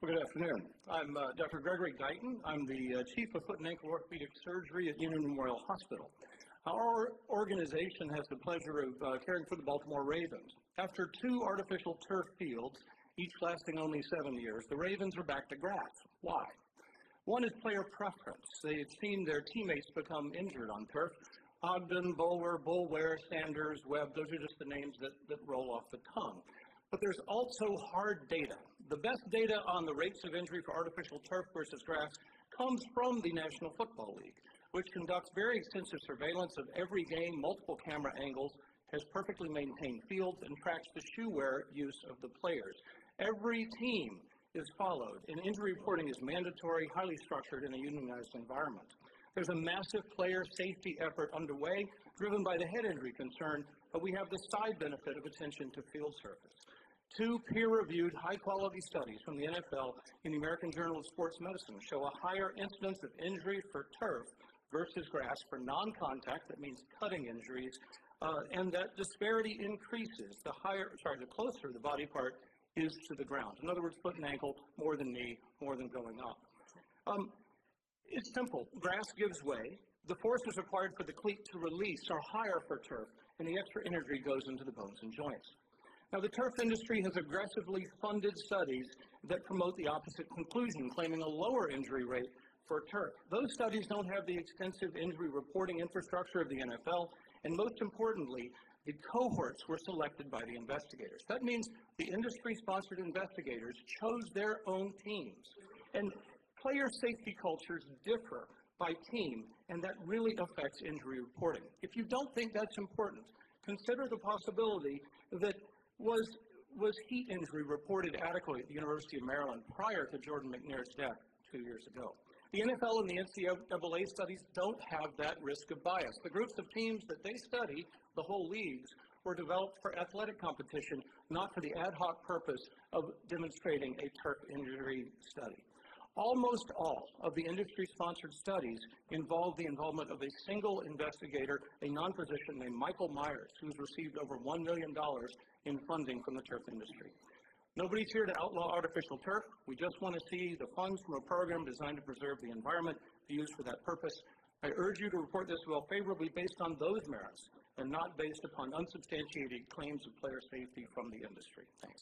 Well, good afternoon. I'm Dr. Gregory Guyton. I'm the Chief of Foot and Ankle Orthopedic Surgery at Union Memorial Hospital. Our organization has the pleasure of caring for the Baltimore Ravens. After 2 artificial turf fields, each lasting only 7 years, the Ravens are back to grass. Why? One is player preference. They had seen their teammates become injured on turf. Ogden, Bowler, Bulware, Sanders, Webb, those are just the names that roll off the tongue. But there's also hard data. The best data on the rates of injury for artificial turf versus grass comes from the National Football League, which conducts very extensive surveillance of every game, multiple camera angles, has perfectly maintained fields, and tracks the shoe wear use of the players. Every team is followed, and injury reporting is mandatory, highly structured in a unionized environment. There's a massive player safety effort underway, driven by the head injury concern, but we have the side benefit of attention to field surface. 2 peer-reviewed, high-quality studies from the NFL and the American Journal of Sports Medicine show a higher incidence of injury for turf versus grass for non-contact, that means cutting injuries, and that disparity increases the closer the body part is to the ground. In other words, foot and ankle, more than knee, more than going up. It's simple. Grass gives way. The forces required for the cleat to release are higher for turf, and the extra energy goes into the bones and joints. Now, the turf industry has aggressively funded studies that promote the opposite conclusion, claiming a lower injury rate for turf. Those studies don't have the extensive injury reporting infrastructure of the NFL, and most importantly, the cohorts were selected by the investigators. That means the industry-sponsored investigators chose their own teams. And player safety cultures differ by team, and that really affects injury reporting. If you don't think that's important, consider the possibility that was heat injury reported adequately at the University of Maryland prior to Jordan McNair's death 2 years ago. The NFL and the NCAA studies don't have that risk of bias. The groups of teams that they study, the whole leagues, were developed for athletic competition, not for the ad hoc purpose of demonstrating a turf injury study. Almost all of the industry-sponsored studies involve the involvement of a single investigator, a non-physician named Michael Myers, who's received over $1 million in funding from the turf industry. Nobody's here to outlaw artificial turf. We just want to see the funds from a program designed to preserve the environment be used for that purpose. I urge you to report this bill favorably based on those merits and not based upon unsubstantiated claims of player safety from the industry. Thanks.